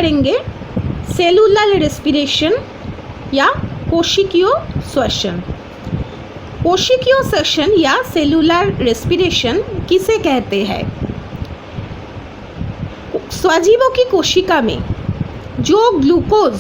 पढ़ेंगे cellular respiration या कोशिकीय श्वसन। कोशिकीय श्वसन या सेलुलर रेस्पिरेशन किसे कहते हैं? स्वजीवों की कोशिका में जो ग्लूकोज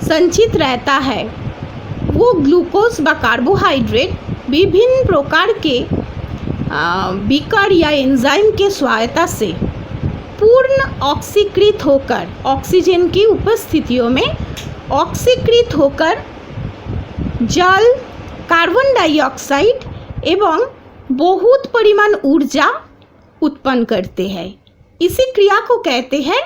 संचित रहता है वो ग्लूकोज व कार्बोहाइड्रेट विभिन्न प्रकार के बीकर या एंजाइम के सहायता से पूर्ण ऑक्सीकृत होकर, ऑक्सीजन की उपस्थितियों में ऑक्सीकृत होकर जल, कार्बन डाइऑक्साइड एवं बहुत परिमाण ऊर्जा उत्पन्न करते हैं। इसी क्रिया को कहते हैं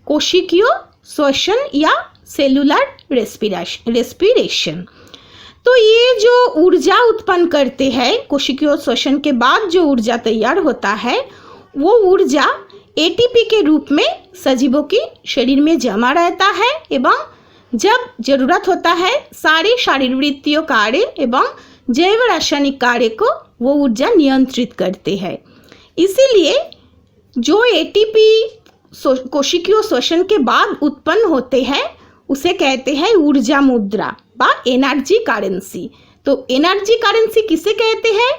कोशिकीय श्वसन या सेलुलर रेस्पिरेशन। तो ये जो ऊर्जा उत्पन्न करते हैं, कोशिकीय श्वसन के बाद जो ऊर्जा तैयार होता है वो ऊर्जा एटीपी के रूप में सजीवों की शरीर में जमा रहता है एवं जब जरूरत होता है सारे शारीरवृत्तीय कार्य एवं जैव रासायनिक कार्य को वो ऊर्जा नियंत्रित करते हैं। इसीलिए जो एटीपी कोशिकीय श्वसन के बाद उत्पन्न होते हैं उसे कहते हैं ऊर्जा मुद्रा व एनर्जी करेंसी। तो एनर्जी करेंसी किसे कहते हैं?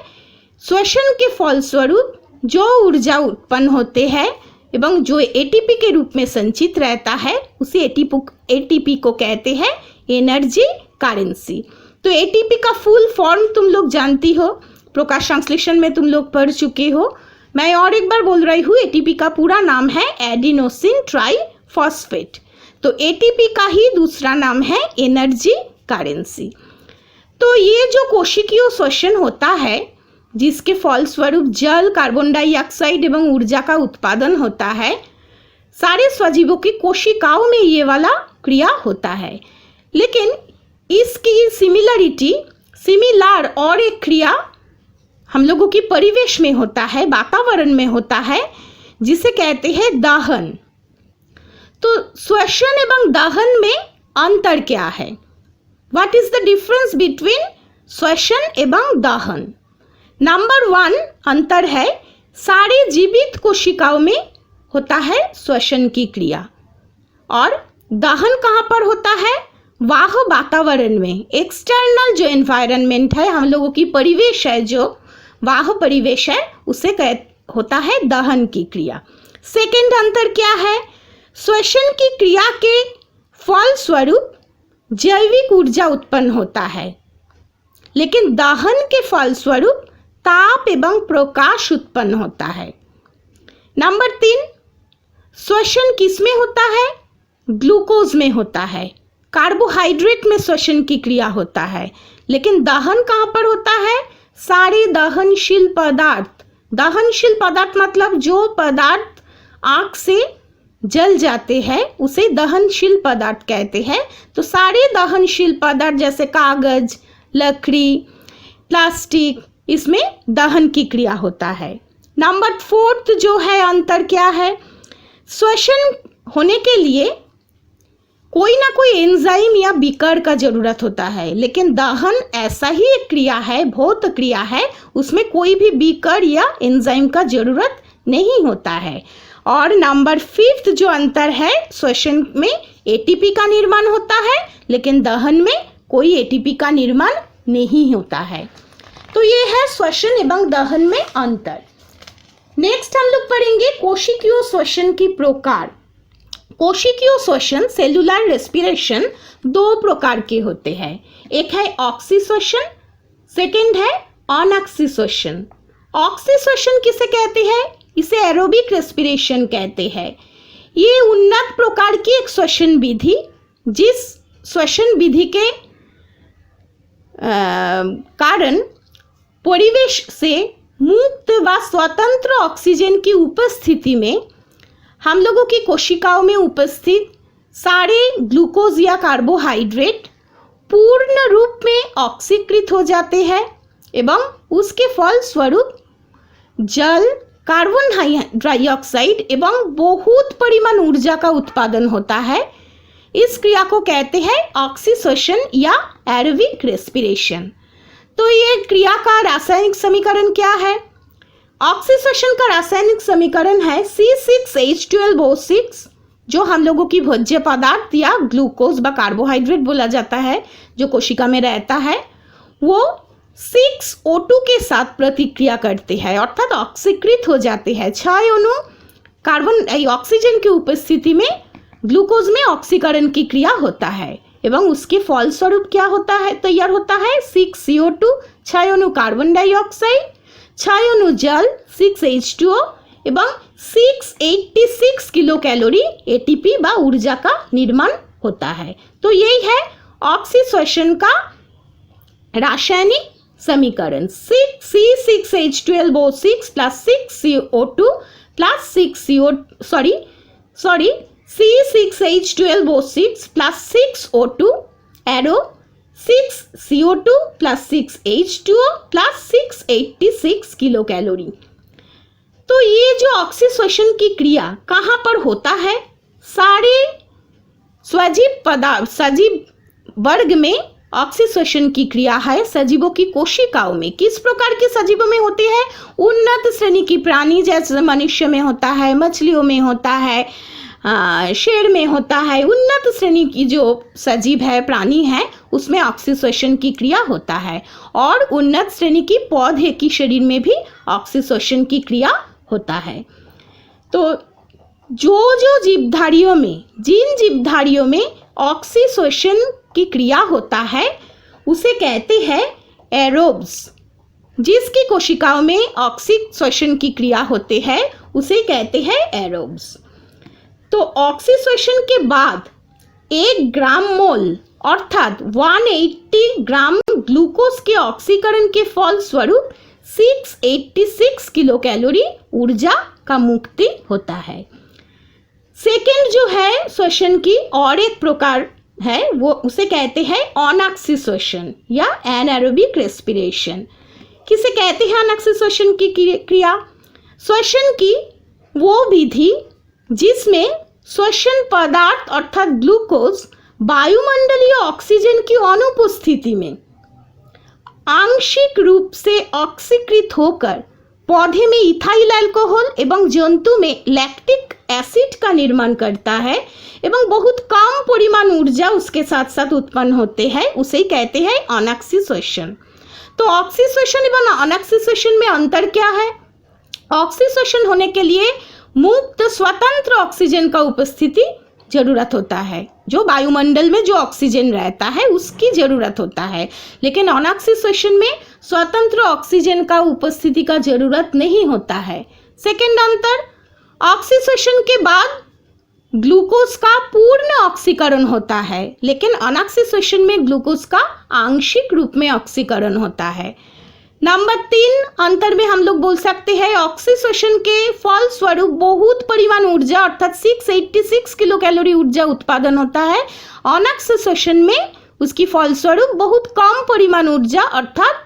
श्वसन के फलस्वरूप जो ऊर्जा उत्पन्न होते हैं एवं जो एटीपी के रूप में संचित रहता है उसे एटीपी को कहते हैं एनर्जी करेंसी। तो एटीपी का फुल फॉर्म तुम लोग जानती हो, प्रकाश संश्लेषण में तुम लोग पढ़ चुके हो। मैं और एक बार बोल रही हूँ, एटीपी का पूरा नाम है एडिनोसिन ट्राइफॉस्फेट। तो एटीपी का ही दूसरा नाम है एनर्जी करेंसी। तो ये जो कोशिकीय श्वसन होता है जिसके फलस्वरूप जल, कार्बन डाइऑक्साइड एवं ऊर्जा का उत्पादन होता है, सारे स्वजीवों की कोशिकाओं में ये वाला क्रिया होता है। लेकिन इसकी सिमिलर और एक क्रिया हम लोगों की परिवेश में होता है, वातावरण में होता है, जिसे कहते हैं दहन। तो श्वसन एवं दहन में अंतर क्या है? What is the difference between श्वसन एवं दहन? नंबर 1 अंतर है, सारे जीवित कोशिकाओं में होता है श्वसन की क्रिया और दहन कहाँ पर होता है? बाह्य वातावरण में, एक्सटर्नल जो एनवायरनमेंट है, हम लोगों की परिवेश है, जो बाह्य परिवेश है, उसे होता है दहन की क्रिया। सेकंड अंतर क्या है? श्वसन की क्रिया के फलस्वरूप जैविक ऊर्जा उत्पन्न होता है, लेकिन दहन के फलस्वरूप ताप एवं प्रकाश उत्पन्न होता है। नंबर 3, श्वसन किसमें होता है? ग्लूकोज में होता है, कार्बोहाइड्रेट में श्वसन की क्रिया होता है, लेकिन दहन कहाँ पर होता है? सारे दहनशील पदार्थ मतलब जो पदार्थ आँख से जल जाते हैं उसे दहनशील पदार्थ कहते हैं। तो सारे दहनशील पदार्थ जैसे कागज, लकड़ी, प्लास्टिक, इसमें दहन की क्रिया होता है। नंबर 4 जो है अंतर क्या है? श्वसन होने के लिए कोई ना कोई एंजाइम या बीकर का जरूरत होता है, लेकिन दहन ऐसा ही एक क्रिया है, भौत क्रिया है, उसमें कोई भी बीकर या एंजाइम का जरूरत नहीं होता है। और नंबर 5 जो अंतर है, श्वसन में एटीपी का निर्माण होता है, लेकिन दहन में कोई एटीपी का निर्माण नहीं होता है। तो ये है श्वसन एवं दहन में अंतर। नेक्स्ट हम लोग पढ़ेंगे कोशिकीय श्वसन की प्रकार। कोशिकीय श्वसन सेलुलर रेस्पिरेशन 2 प्रकार के होते हैं, एक है ऑक्सी श्वसन, सेकेंड है अनऑक्सी श्वसन। ऑक्सी श्वसन किसे कहते हैं? इसे एरोबिक रेस्पिरेशन कहते हैं। ये उन्नत प्रकार की एक श्वसन विधि, जिस श्वसन विधि के कारण परिवेश से मुक्त व स्वतंत्र ऑक्सीजन की उपस्थिति में हम लोगों की कोशिकाओं में उपस्थित सारे ग्लूकोज या कार्बोहाइड्रेट पूर्ण रूप में ऑक्सीकृत हो जाते हैं एवं उसके फलस्वरूप जल, कार्बन डाइऑक्साइड एवं बहुत परिमाण ऊर्जा का उत्पादन होता है। इस क्रिया को कहते हैं ऑक्सीश्वसन या एरोबिक रेस्पिरेशन। तो ये क्रिया का रासायनिक समीकरण क्या है? ऑक्सीश्वसन का रासायनिक समीकरण है C6H12O6 जो हम लोगों की भोज्य पदार्थ या ग्लूकोज व कार्बोहाइड्रेट बोला जाता है, जो कोशिका में रहता है, वो 6O2 के साथ प्रतिक्रिया करते हैं, अर्थात ऑक्सीकृत हो जाते हैं। 6 अणु कार्बन ऑक्सीजन की उपस्थिति में ग्लूकोज में ऑक्सीकरण की क्रिया होता है एवं उसके फलस्वरूप क्या होता है, तैयार होता है 6CO2, 6 अणु कार्बन डाइऑक्साइड, 6 अणु जल 6H2O एवं 686 किलो कैलोरी एटीपी व ऊर्जा का निर्माण होता है। तो यही है ऑक्सीश्वसन का रासायनिक समीकरण। C6H12O6 plus 6CO2 plus C6H12O6 plus 6O2 arrow 6CO2 plus 6H2O plus 686 kilo calorie. तो ये जो ऑक्सीश्वसन की क्रिया कहाँ पर होता है? सारे सजीव वर्ग में ऑक्सीश्वसन की क्रिया है सजीवों की कोशिकाओं में। किस प्रकार के सजीवों में होती है? उन्नत श्रेणी की प्राणी जैसे मनुष्य में होता है, मछलियों में होता है, शेर में होता है। उन्नत श्रेणी की जो सजीव है, प्राणी है, उसमें ऑक्सीश्वसन की क्रिया होता है। और उन्नत श्रेणी की पौधे की शरीर में भी ऑक्सीश्वसन की क्रिया होता है। तो जो जीवधारियों में, जिन जीवधारियों में ऑक्सीश्वसन की क्रिया होता है उसे कहते हैं एरोब्स। जिसकी कोशिकाओं में ऑक्सीश्वसन की क्रिया होते हैं उसे कहते हैं एरोब्स। तो ऑक्सीश्वसन के बाद 1 ग्राम मोल अर्थात 180 ग्राम ग्लूकोज के ऑक्सीकरण के फलस्वरूप 686 किलो कैलोरी ऊर्जा का मुक्ति होता है। सेकेंड जो है श्वसन की और एक प्रकार है, वो उसे कहते हैं अनऑक्सीश्वसन या एनारोबिक रेस्पिरेशन। किसे कहते हैं अनऑक्सीश्वसन की क्रिया? श्वसन की वो विधि जिसमें श्वसन पदार्थ अर्थात ग्लूकोज वायुमंडलीय ऑक्सीजन की अनुपस्थिति में आंशिक रूप से ऑक्सीकृत होकर पौधे में इथाइल अल्कोहल एवं जंतु में लैक्टिक एसिड का निर्माण करता है एवं बहुत कम परिमाण ऊर्जा उसके साथ साथ उत्पन्न होते हैं, उसे कहते हैं अनऑक्सीश्वसन। तो ऑक्सीश्वसन एवं अनऑक्सीश्वसन में अंतर क्या है? ऑक्सीश्वसन होने के लिए मुक्त स्वतंत्र ऑक्सीजन का उपस्थिति जरूरत होता है, जो वायुमंडल में जो ऑक्सीजन रहता है उसकी जरूरत होता है। लेकिन अनऑक्सीश्वसन में स्वतंत्र ऑक्सीजन का उपस्थिति का जरूरत नहीं होता है। सेकेंड अंतर, ऑक्सीश्वसन के बाद ग्लूकोज का पूर्ण ऑक्सीकरण होता है, लेकिन अनऑक्सीश्वसन में ग्लूकोज का आंशिक रूप में ऑक्सीकरण होता है। नंबर 3 अंतर में हम लोग बोल सकते हैं ऑक्सीश्वसन के फल स्वरूप बहुत परिमाण ऊर्जा अर्थात 686 किलो कैलोरी ऊर्जा उत्पादन होता है। अनऑक्सीश्वसन में उसकी फल स्वरूप बहुत कम परिमाण ऊर्जा अर्थात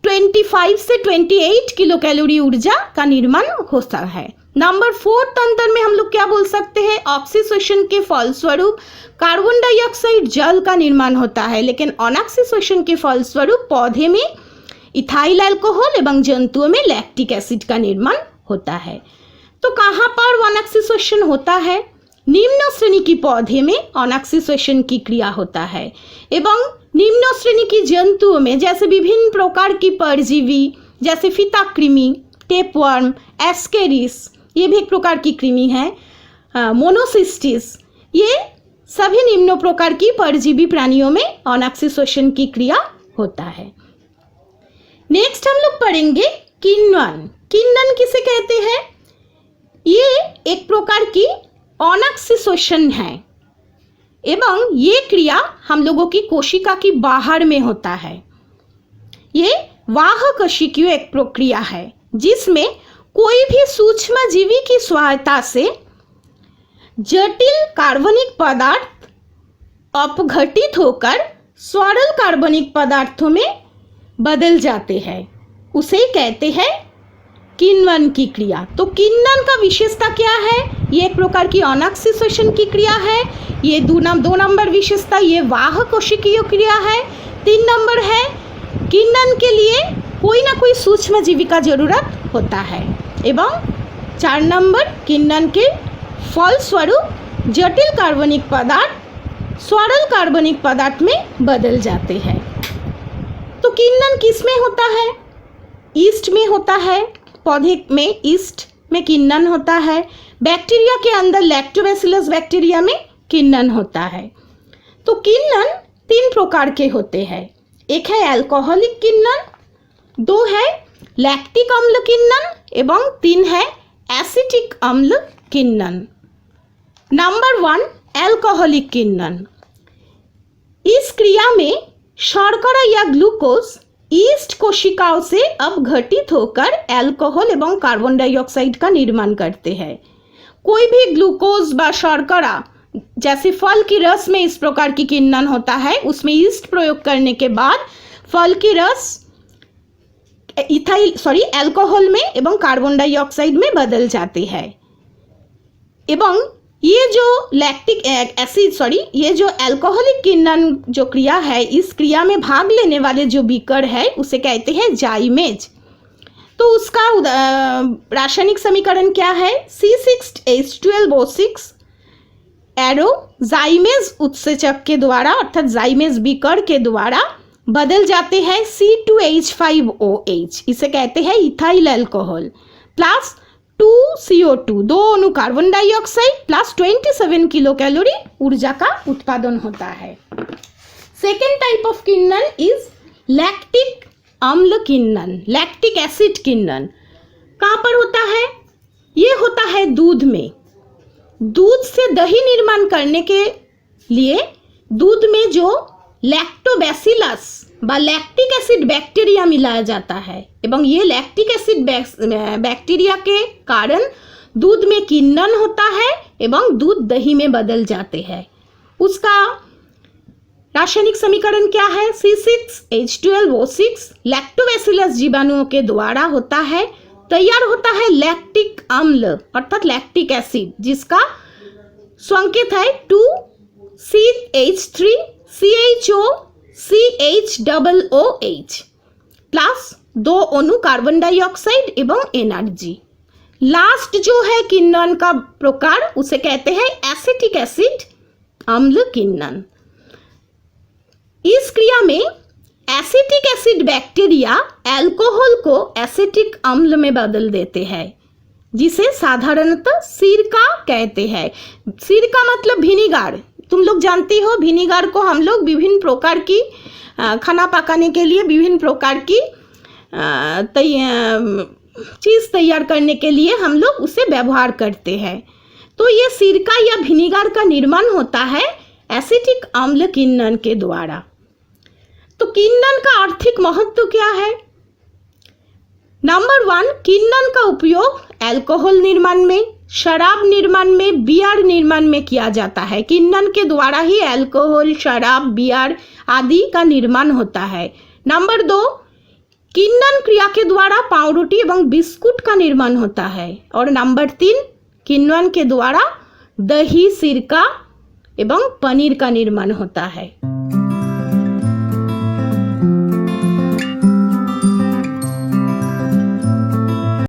25 से 28 किलो कैलोरी ऊर्जा का निर्माण होता है। नंबर 4 अंतर में हम लोग क्या बोल सकते हैं? ऑक्सीश्वसन के फलस्वरूप कार्बन डाइऑक्साइड जल का निर्माण होता है, लेकिन अनऑक्सीश्वसन के फलस्वरूप पौधे में इथाइल अल्कोहल एवं जंतुओं में लैक्टिक एसिड का निर्माण होता है। तो कहाँ पर अनऑक्सीश्वसन होता है? निम्न श्रेणी की पौधे में अनऑक्सीश्वसन की क्रिया होता है एवं निम्न श्रेणी की जंतुओं में जैसे विभिन्न प्रकार की परजीवी जैसे फीताकृमि, टेपवर्म, एस्केरिस, ये भी एक प्रकार की कृमि है, मोनोसिस्टिस, ये सभी निम्न प्रकार की परजीवी प्राणियों में अनऑक्सीश्वसन की क्रिया होता है। नेक्स्ट हम लोग पढ़ेंगे किण्वन। किण्वन किसे कहते हैं? ये एक प्रकार की अनऑक्सीश्वसन है एवं ये क्रिया हम लोगों की कोशिका की बाहर में होता है। ये वाहकोशिकीय एक प्रक्रिया है जिसमें कोई भी सूक्ष्म जीवी की सहायता से जटिल कार्बनिक पदार्थ अपघटित होकर सरल कार्बनिक पदार्थों में बदल जाते हैं, उसे कहते हैं किण्वन की क्रिया। तो किण्वन का विशेषता क्या है? ये एक प्रकार की अनऑक्सीश्वसन की क्रिया है। ये दो नंबर विशेषता ये वाहकोशिकीय क्रिया है। 3 नंबर है किण्वन के लिए कोई ना कोई सूक्ष्म जीवी का जरूरत होता है एवं 4 नंबर किण्वन के फलस्वरूप जटिल कार्बनिक पदार्थ सरल कार्बनिक पदार्थ में बदल जाते हैं। तो किण्वन किस में होता है? ईस्ट में होता है। पौधे में ईस्ट में किण्वन होता है। बैक्टीरिया के अंदर लैक्टोबैसिलस बैक्टीरिया में किण्वन होता है। तो किण्वन 3 प्रकार के होते हैं। एक है अल्कोहलिक किण्वन, 2 है लैक्टिक अम्ल किण्वन एवं 3 है एसिटिक अम्ल किण्वन। नंबर 1 अल्कोहलिक किण्वन। इस क्रिया में शर्करा या ग्लूकोज ईस्ट कोशिकाओं से अब घटित होकर अल्कोहल एवं कार्बन डाइऑक्साइड का निर्माण करते हैं। कोई भी ग्लूकोज व शर्करा जैसे फल की रस में इस प्रकार की किण्वन होता है, उसमें ईस्ट प्रयोग करने के बाद फल की रस अल्कोहल में एवं कार्बन डाइऑक्साइड में बदल जाती है। एवं ये जो अल्कोहलिक किण्वन जो क्रिया है, इस क्रिया में भाग लेने वाले जो बीकर है उसे कहते हैं जाइमेज। तो उसका रासायनिक समीकरण क्या है? C6H12O6 एरो जाइमेज उत्सेचक के द्वारा अर्थात जाइमेज बीकर के द्वारा बदल जाते हैं C2H5OH, इसे कहते हैं इथाइल अल्कोहल, प्लस 2CO2 2 अणु carbon dioxide plus 27 kilo calorie ऊर्जा का उत्पादन होता है। सेकेंड टाइप ऑफ किण्वन इज लैक्टिक अम्ल किण्वन, लैक्टिक एसिड किण्वन। कहाँ पर होता है? ये होता है दूध में। दूध से दही निर्माण करने के लिए दूध में जो लैक्टोबैसिलस व लैक्टिक एसिड बैक्टीरिया मिलाया जाता है एवं ये लैक्टिक एसिड बैक्टीरिया के कारण दूध में किण्वन होता है एवं दूध दही में बदल जाते हैं। उसका रासायनिक समीकरण क्या है? C6H12O6 लैक्टोबैसिलस जीवाणुओं के द्वारा होता है, तैयार होता है लैक्टिक अम्ल अर्थात लैक्टिक एसिड, जिसका संकेत है 2CH3CHOCHOOH प्लस 2 अणु कार्बन डाइऑक्साइड एवं एनर्जी। लास्ट जो है किण्वन का प्रकार उसे कहते हैं एसिटिक एसिड अम्ल किण्वन। इस क्रिया में एसिटिक एसिड बैक्टीरिया अल्कोहल को एसिटिक अम्ल में बदल देते हैं, जिसे साधारणतः सिरका कहते हैं। सिरका मतलब विनेगर। तुम लोग जानती हो विनेगर को हम लोग विभिन्न प्रकार की खाना पकाने के लिए विभिन्न प्रकार की चीज़ तैयार करने के लिए हम लोग उसे व्यवहार करते हैं। तो ये सिरका या विनेगर का निर्माण होता है एसिटिक अम्ल किण्वन के द्वारा। तो किण्वन का आर्थिक महत्व क्या है? नंबर 1 किण्वन का उपयोग अल्कोहल निर्माण में, शराब निर्माण में, बियर निर्माण में किया जाता है। किण्वन के द्वारा ही अल्कोहल, शराब, बियर आदि का निर्माण होता है। नंबर 2 किण्वन क्रिया के द्वारा पावरोटी एवं बिस्कुट का निर्माण होता है। और नंबर 3 किण्वन के द्वारा दही, सिरका एवं पनीर का निर्माण होता है।